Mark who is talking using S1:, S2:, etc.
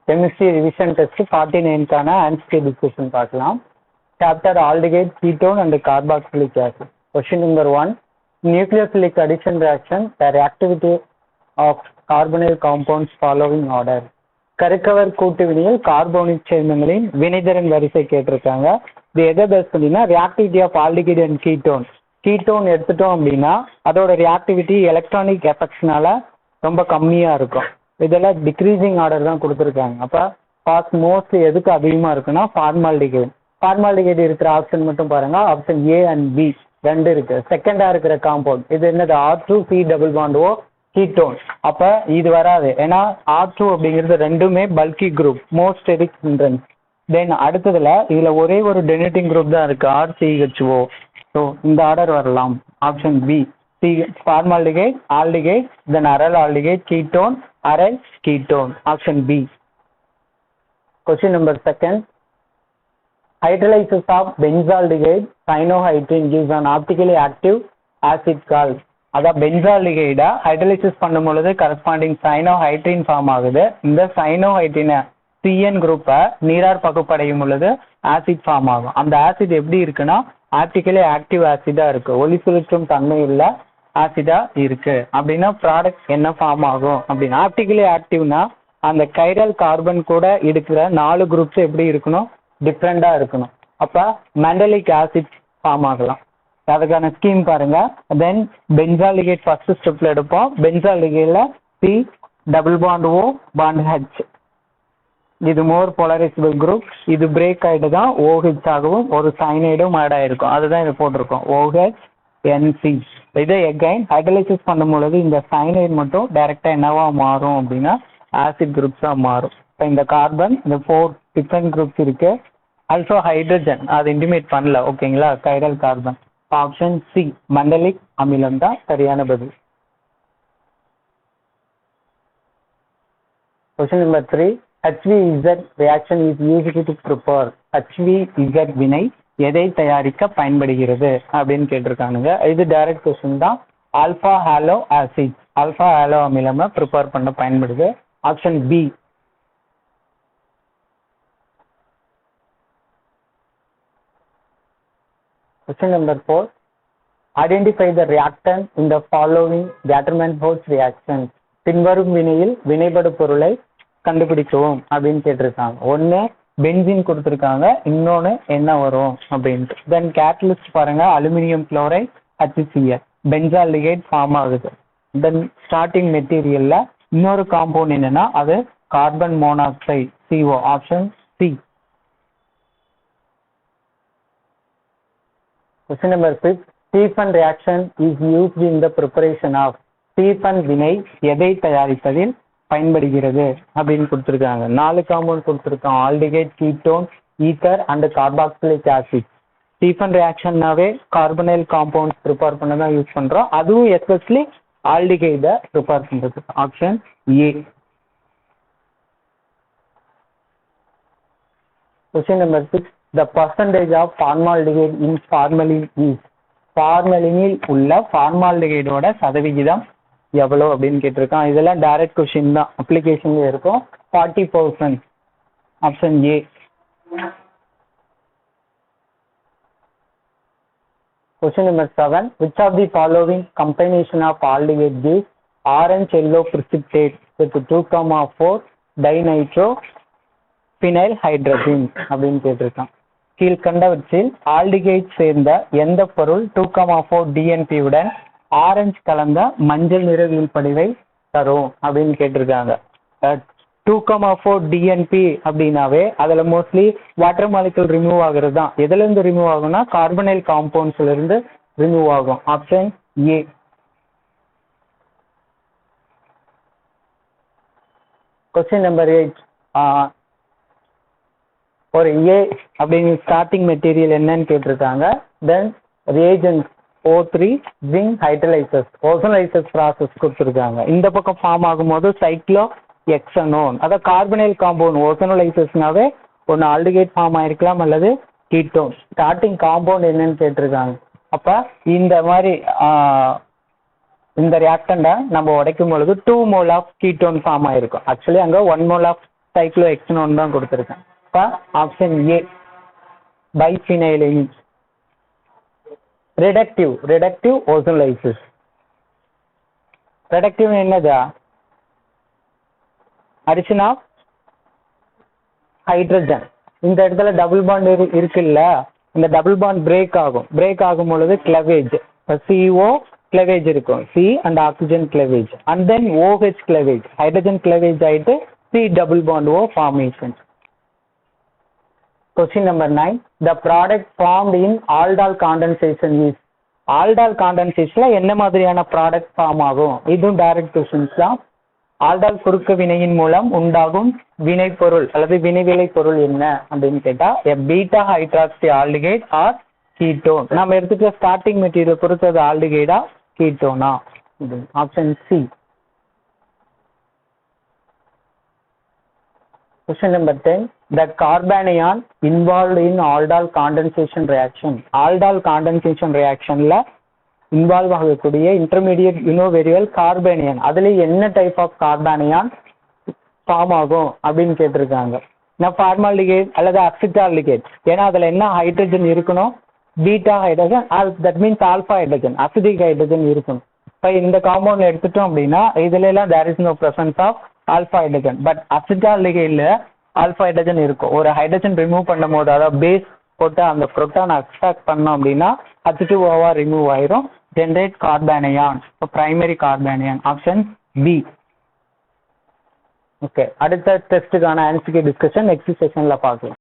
S1: Chemistry revision test 49க்கான answer discussion பார்க்கலாம். Chapter aldehyde ketone and carboxylic acid. Question number 1. Nucleophilic addition reaction the reactivity of carbonyl compounds following order. கருக்கவர் கூட்டு வினையில் carbonic சேர்மங்களின் வினைதிறன் வரிசை கேட்டிருக்காங்க. இது எதை பேஸ் பண்ணினா reactivity of aldehyde and ketone. Ketone எடுத்துட்டோம் அப்படின்னா அதோட ரியாக்டிவிட்டி எலக்ட்ரானிக் எஃபெக்ட்ஸ்னால ரொம்ப கம்மியா இருக்கும். இதெல்லாம் டிக்ரீசிங் ஆர்டர் தான் கொடுத்துருக்காங்க. அப்போ காஸ்ட் மோஸ்ட்லி எதுக்கு அதிகமாக இருக்குன்னா ஃபார்மால்டிகைட். ஃபார்மால்டிகைட் இருக்கிற ஆப்ஷன் மட்டும் பாருங்க. ஆப்ஷன் ஏ அண்ட் பி ரெண்டு இருக்கு. செகண்டா இருக்கிற காம்பவுண்ட் இது என்னது R2C double bond O ketone. அப்ப இது வராது, ஏன்னா R2 அப்படிங்கிறது ரெண்டுமே bulky group, most steric hindrance. Then அடுத்ததுல இதுல ஒரே ஒரு டொனேட்டிங் குரூப் தான் இருக்கு, RCHO. ஸோ இந்த ஆர்டர் வரலாம். Option B formaldehyde, aldehyde, then aryl aldehyde, ketone, aryl ketone. Option B. Question number 2. Hydrolysis of benzaldehyde cyanohydrin gives an optically active acid called. அதான் பென்சால்டிகைடா hydrolysis பண்ணும் பொழுது கரஸ்பாண்டிங் சைனோஹைட்ரின் ஃபார்ம் ஆகுது. இந்த சைனோஹைட்ரினை CN குரூப்பை நீரார் பகுப்படையும் பொழுது acid form ஆகும். அந்த ஆசிட் எப்படி இருக்குன்னா ஆப்டிக்கலி ஆக்டிவ் ஆசிடா இருக்கு, ஒளி செலுத்தும் தன்மை உள்ள ஆசிடா இருக்கு. அப்படின்னா ப்ராடக்ட் என்ன ஃபார்ம் ஆகும் அப்படின்னா ஆப்டிக்கலி ஆக்டிவ்னா அந்த கைரல் கார்பன் கூட இருக்கிற 4 குரூப்ஸ் எப்படி இருக்கணும், டிஃப்ரெண்டா இருக்கணும். அப்ப மெண்டலிக் ஆசிட் ஃபார்ம் ஆகலாம். அதுக்கான ஸ்கீம் பாருங்க. தென் பென்சால்டிகைட் ஃபர்ஸ்ட் ஸ்டெப்ல எடுப்போம். பென்சால்டிகைட்ல C double bond O bond H. இது மோர் போலரைசபிள் குரூப். இது பிரேக் ஆயிட்டு தான் OH ஆகவும் ஒரு சைனைடும் ஆட் ஆயிருக்கும். அதுதான் இது போட்டிருக்கோம் OHNC. இதை எகைன் ஹைட்ரலைசிஸ் பண்ணும் பொழுது இந்த சைனைட் மட்டும் டைரக்டா என்னவா மாறும் அப்படின்னா ஆசிட் குரூப்ஸா மாறும். இப்போ இந்த கார்பன் இந்த 4 டிஃப்ரெண்ட் குரூப்ஸ் இருக்கு. ஆல்சோ ஹைட்ரஜன் அது இன்டிமேட் பண்ணல, ஓகேங்களா, கைரல் கார்பன். ஆப்ஷன் சி மண்டலிக் அமிலம் தான் சரியான பதில். Question number 3. HVZ reaction is used to prepare. HVZ வினை எதை தயாரிக்க பயன்படுகிறது அப்படின்னு கேட்டிருக்கானுங்க. இது டைரக்ட் கொஸ்டின் தான். Alpha halo acid, alpha halo அமிலமா ப்ரிப்பேர் பண்ண பயன்படுது. Option B. Question number 4. Identify the reactant in the following Gattermann-Holt reaction. பின்வரும் வினையில் வினைபடு பொருளை கண்டுபிடிக்கவும் அப்படின்னு கேட்டிருக்காங்க. ஒன்னு பென்சின் கொடுத்துருக்காங்க, இன்னொன்னு என்ன வரும் அப்படின்ட்டு. தென் கேட்டலிஸ்ட் பாருங்க, aluminium chloride HCl, benzaldehyde form ஆகுது. தென் ஸ்டார்டிங் மெட்டீரியல்ல இன்னொரு காம்பவுண்ட் என்னன்னா அது carbon monoxide CO. Option C. Question number 5. Stephen reaction is used in the preparation of. Stephen வினை எதை தயாரிப்பதில் பயன்படுகிறது அப்படின்னு கொடுத்துருக்காங்க. 4 காம்பவுண்ட் கொடுத்துருக்கோம், aldehyde, ketone, ether and carboxylic acid. Stephen ரியாக்ஷன்னாவே கார்பனைல் காம்பவுண்ட் ப்ரிப்பேர் பண்ண தான் யூஸ் பண்றோம். அதுவும் எஸ்பெஷலி ஆல்டிகைடை ப்ரிப்பேர் பண்றது. Option A. Question number 6. The percentage of formaldehyde in formalin is. ஃபார்மலினில் உள்ள ஃபார்மால்டிகைடோட சதவிகிதம் எவ்வளோ அப்படின்னு கேட்டிருக்கான். இதெல்லாம் டைரக்ட் கொஸ்டின் தான், அப்ளிகேஷன்ல இருக்கும். 40%. Option A. Question number 7. which of the following combination of aldehyde gives orange yellow precipitate with 2,4 dinitro phenyl hydrazine அப்படின்னு கேட்டிருக்கான். கீழ்கண்டவற்றில் ஆல்டிகைட் சேர்ந்த எந்த பொருள் 2,4 DNP உடன் ஆரஞ்சு கலந்த மஞ்சள் நிற வீழ்படிவை தரும் அப்படின்னு கேட்டிருக்காங்க. 2,4 DNP அப்படின்னாவே அதுல மோஸ்ட்லி வாட்டர் மாலிகுல் ரிமூவ் ஆகுறது தான். எதுல இருந்து ரிமூவ் ஆகும்னா கார்பனைல் காம்பவுண்ட்ஸ்ல இருந்து ரிமூவ் ஆகும். Option A. Question number 8. ஒரு ஏ அப்படிங்கிற ஸ்டார்டிங் மெட்டீரியல் என்னன்னு கேட்டிருக்காங்க. தென் ரியேஜன்ட் O3 ஜிங்க் ஹைட்ரலைசஸ், ஓசோனைசஸ் ப்ராசஸ் கொடுத்துருக்காங்க. இந்த பக்கம் ஃபார்ம் ஆகும்போது சைக்ளோ எக்ஸனோன், அதாவது கார்பனைல் காம்பவுண்ட். ஓசோனைசஸ்னாவே ஒன்று ஆல்டிகைட் ஃபார்ம் ஆயிருக்கலாம் அல்லது கீட்டோன். ஸ்டார்டிங் காம்பவுண்ட் என்னன்னு கேட்டிருக்காங்க. அப்ப இந்த மாதிரி இந்த ரியாக்டண்டை நம்ம உடைக்கும் பொழுது 2 மோல் ஆஃப் கீட்டோன் ஃபார்ம் ஆயிருக்கும். ஆக்சுவலி அங்கே 1 மோல் ஆஃப் சைக்ளோஹெக்ஸனோன் தான் கொடுத்துருக்கேன். இப்போ option A biphenylene. Reductive ozonolysis. Reductive என்னதா? Addition of hydrogen. இந்த இடத்துல டபுள் பாண்ட் இருக்குல்ல, இந்த டபுள் பாண்ட் பிரேக் ஆகும் பொழுது கிளவேஜ். CO கிளவேஜ் இருக்கும், C and oxygen cleavage, and then OH cleavage, hydrogen cleavage ஆயிட்டு C double bond O formation. Question number 9. The product formed in aldol condensation is. aldol condensation என்ன மாதிரியான product form ஆகும்? இதுவும் direct questions தான். Aldol குறுக்கு வினையின் மூலம் உண்டாகும் வினைப்பொருள் அல்லது வினைவிளை பொருள் என்ன அப்படின்னு கேட்டா beta hydroxy aldehyde or ketone. நம்ம எடுத்துக்க ஸ்டார்டிங் மெட்டீரியல் பொறுத்தது ஆல்டிகைடா கீட்டோனா? ஆப்ஷன் சி. Question number 10. The carbanion involved in aldol condensation reaction. aldol condensation reactionல இன்வால்வ் ஆகக்கூடிய இன்டர்மீடியட் யூனோவேரியல் கார்பானியன், அதுல என்ன டைப் ஆஃப் கார்பானியான் ஃபார்ம் ஆகும் அப்படின்னு கேட்டிருக்காங்க. நான் ஃபார்மால்டிகைட் அல்லது அசிட்டால்டிகைட். ஏன்னா அதுல என்ன ஹைட்ரஜன் இருக்கணும்? Beta hydrogen, that means alpha hydrogen, acidic hydrogen இருக்கணும். இப்போ இந்த காம்பவுண்ட் எடுத்துட்டோம் அப்படின்னா இதுல எல்லாம் there is no presence of alpha hydrogen. But அசிட்டால்டிகைட்ல ஆல்பா ஹைட்ரஜன் இருக்கும். ஒரு ஹைட்ரஜன் ரிமூவ் பண்ணும் போது, அதாவது பேஸ் போட்டு அந்த புரோட்டான் அக்ஸ்ட்ராக்ட் பண்ணோம் அப்படின்னா H2O ரிமூவ் ஆயிரும், ஜென்ரேட் கார்பானியான். இப்போ primary carbanion. Option B. Okay, அடுத்த டெஸ்ட்டுக்கான ஆன்சர் டிஸ்கஷன் நெக்ஸ்ட் செஷன்ல பார்க்கலாம்.